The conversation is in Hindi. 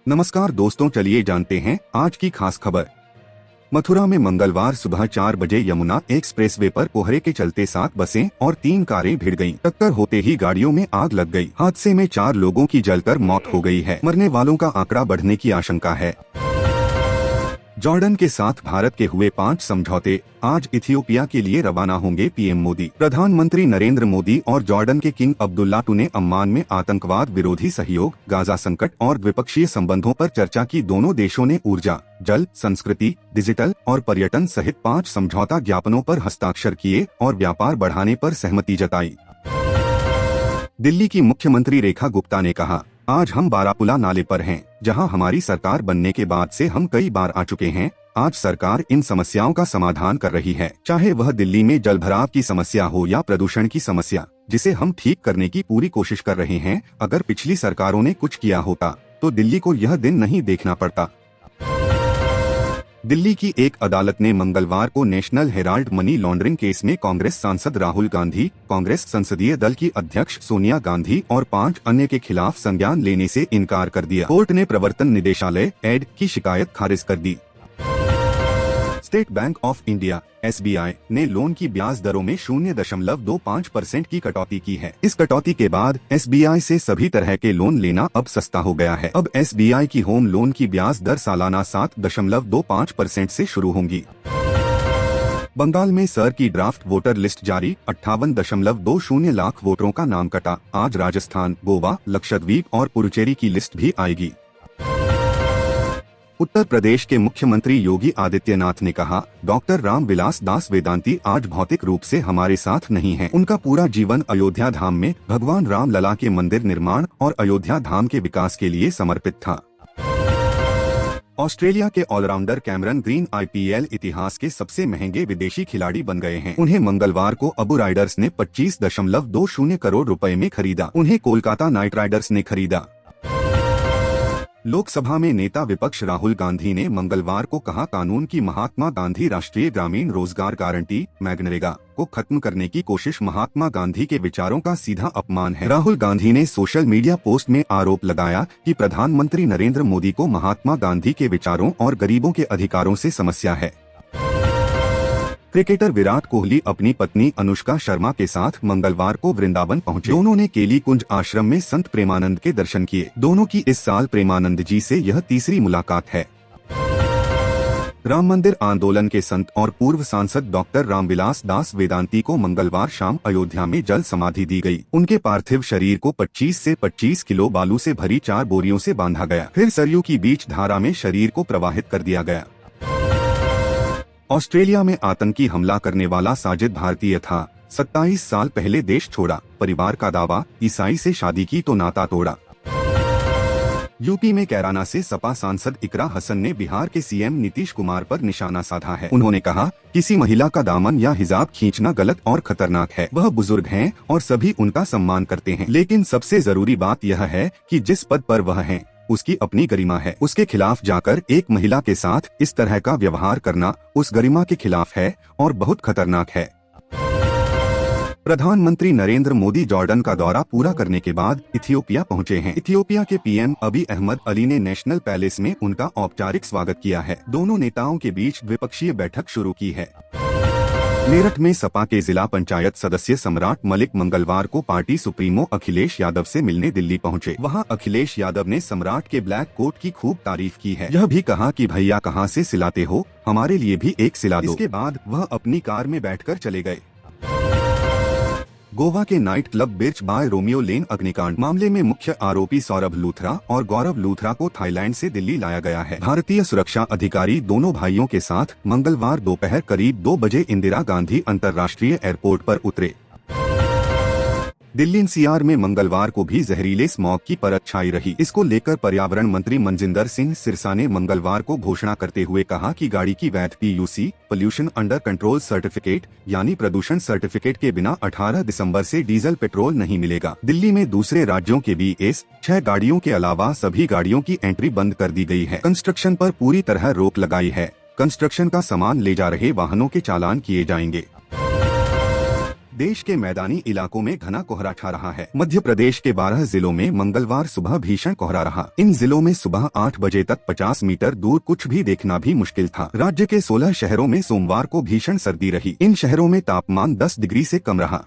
नमस्कार दोस्तों, चलिए जानते हैं आज की खास खबर। मथुरा में मंगलवार सुबह 4 बजे यमुना एक्सप्रेसवे पर कोहरे के चलते 7 बसें और 3 कारें भिड़ गईं। टक्कर होते ही गाड़ियों में आग लग गई। हादसे में 4 लोगों की जलकर मौत हो गई है। मरने वालों का आंकड़ा बढ़ने की आशंका है। जॉर्डन के साथ भारत के हुए 5 समझौते, आज इथियोपिया के लिए रवाना होंगे पीएम मोदी। प्रधानमंत्री नरेंद्र मोदी और जॉर्डन के किंग अब्दुल्ला II ने अम्मान में आतंकवाद विरोधी सहयोग, गाजा संकट और द्विपक्षीय संबंधों पर चर्चा की। दोनों देशों ने ऊर्जा, जल, संस्कृति, डिजिटल और पर्यटन सहित 5 समझौता ज्ञापनों पर हस्ताक्षर किए और व्यापार बढ़ाने पर सहमति जताई। दिल्ली की मुख्यमंत्री रेखा गुप्ता ने कहा, आज हम बारापुला नाले पर हैं, जहां हमारी सरकार बनने के बाद से हम कई बार आ चुके हैं। आज सरकार इन समस्याओं का समाधान कर रही है, चाहे वह दिल्ली में जलभराव की समस्या हो या प्रदूषण की समस्या, जिसे हम ठीक करने की पूरी कोशिश कर रहे हैं। अगर पिछली सरकारों ने कुछ किया होता तो दिल्ली को यह दिन नहीं देखना पड़ता। दिल्ली की एक अदालत ने मंगलवार को national Herald money laundering case में कांग्रेस सांसद राहुल गांधी, कांग्रेस संसदीय दल की अध्यक्ष सोनिया गांधी और 5 अन्य के खिलाफ संज्ञान लेने से इनकार कर दिया। कोर्ट ने प्रवर्तन निदेशालय (ED) की शिकायत खारिज कर दी। State Bank of India (SBI) ने लोन की ब्याज दरों में 0.25% की कटौती की है। इस कटौती के बाद SBI से सभी तरह के लोन लेना अब सस्ता हो गया है। अब SBI की होम लोन की ब्याज दर सालाना 7.25% से शुरू होंगी। बंगाल में सर की ड्राफ्ट वोटर लिस्ट जारी, 58.20 लाख वोटरों का नाम कटा। आज राजस्थान, गोवा, लक्षद्वीप और पुडुचेरी की लिस्ट भी आएगी। उत्तर प्रदेश के मुख्यमंत्री योगी आदित्यनाथ ने कहा, डॉक्टर रामविलास दास वेदांती आज भौतिक रूप से हमारे साथ नहीं हैं। उनका पूरा जीवन अयोध्या धाम में भगवान राम लला के मंदिर निर्माण और अयोध्या धाम के विकास के लिए समर्पित था। ऑस्ट्रेलिया के ऑलराउंडर कैमरन ग्रीन IPL इतिहास के सबसे महंगे विदेशी खिलाड़ी बन गए हैं। उन्हें मंगलवार को अबू राइडर्स ने 25.20 करोड़ रुपए में खरीदा। उन्हें कोलकाता नाइट राइडर्स ने खरीदा। लोकसभा में नेता विपक्ष राहुल गांधी ने मंगलवार को कहा, कानून की महात्मा गांधी राष्ट्रीय ग्रामीण रोजगार गारंटी (मनरेगा) को खत्म करने की कोशिश महात्मा गांधी के विचारों का सीधा अपमान है। राहुल गांधी ने सोशल मीडिया पोस्ट में आरोप लगाया कि प्रधानमंत्री नरेंद्र मोदी को महात्मा गांधी के विचारों और गरीबों के अधिकारों से समस्या है। क्रिकेटर विराट कोहली अपनी पत्नी अनुष्का शर्मा के साथ मंगलवार को वृंदावन पहुंचे। दोनों ने केली कुंज आश्रम में संत प्रेमानंद के दर्शन किए। दोनों की इस साल प्रेमानंद जी से यह तीसरी मुलाकात है। राम मंदिर आंदोलन के संत और पूर्व सांसद डॉक्टर रामविलास दास वेदांती को मंगलवार शाम अयोध्या में जल समाधि दी गई। उनके पार्थिव शरीर को 25 से 25 किलो बालू से भरी 4 बोरियों से बांधा गया। फिर सरयू की बीच धारा में शरीर को प्रवाहित कर दिया गया। ऑस्ट्रेलिया में आतंकी हमला करने वाला साजिद भारतीय था। 27 साल पहले देश छोड़ा। परिवार का दावा, ईसाई से शादी की तो नाता तोड़ा। यूपी में कैराना से सपा सांसद इकरा हसन ने बिहार के CM नीतीश कुमार पर निशाना साधा है। उन्होंने कहा, किसी महिला का दामन या हिजाब खींचना गलत और खतरनाक है। वह बुजुर्ग हैं और सभी उनका सम्मान करते हैं, लेकिन सबसे जरूरी बात यह है कि जिस पद पर वह हैं, उसकी अपनी गरिमा है। उसके खिलाफ जाकर एक महिला के साथ इस तरह का व्यवहार करना उस गरिमा के खिलाफ है और बहुत खतरनाक है। प्रधानमंत्री नरेंद्र मोदी जॉर्डन का दौरा पूरा करने के बाद इथियोपिया पहुंचे हैं। इथियोपिया के PM अबी अहमद अली ने नेशनल पैलेस में उनका औपचारिक स्वागत किया है। दोनों नेताओं के बीच द्विपक्षीय बैठक शुरू की है। मेरठ में सपा के जिला पंचायत सदस्य सम्राट मलिक मंगलवार को पार्टी सुप्रीमो अखिलेश यादव से मिलने दिल्ली पहुंचे। वहां अखिलेश यादव ने सम्राट के ब्लैक कोट की खूब तारीफ की है। यह भी कहा कि भैया कहां से सिलाते हो, हमारे लिए भी एक सिला दो। इसके बाद वह अपनी कार में बैठकर चले गए। गोवा के night club Birch by Romeo Lane अग्निकांड मामले में मुख्य आरोपी सौरभ लूथरा और गौरव लूथरा को थाईलैंड से दिल्ली लाया गया है। भारतीय सुरक्षा अधिकारी दोनों भाइयों के साथ मंगलवार दोपहर करीब 2 बजे इंदिरा गांधी अंतर्राष्ट्रीय एयरपोर्ट पर उतरे। दिल्ली NCR में मंगलवार को भी जहरीले स्मॉग की परत छाई रही। इसको लेकर पर्यावरण मंत्री मनजिंदर सिंह सिरसा ने मंगलवार को घोषणा करते हुए कहा कि गाड़ी की वैध PUC pollution under control certificate यानी प्रदूषण सर्टिफिकेट के बिना 18 दिसंबर से डीजल पेट्रोल नहीं मिलेगा। दिल्ली में दूसरे राज्यों के BS6 गाड़ियों के अलावा सभी गाड़ियों की एंट्री बंद कर दी गई है। कंस्ट्रक्शन पर पूरी तरह रोक लगाई है। कंस्ट्रक्शन का सामान ले जा रहे वाहनों के चालान किए जाएंगे। देश के मैदानी इलाकों में घना कोहरा छा रहा है। मध्य प्रदेश के 12 जिलों में मंगलवार सुबह भीषण कोहरा रहा। इन जिलों में सुबह 8 बजे तक 50 मीटर दूर कुछ भी देखना भी मुश्किल था। राज्य के 16 शहरों में सोमवार को भीषण सर्दी रही। इन शहरों में तापमान 10 डिग्री से कम रहा।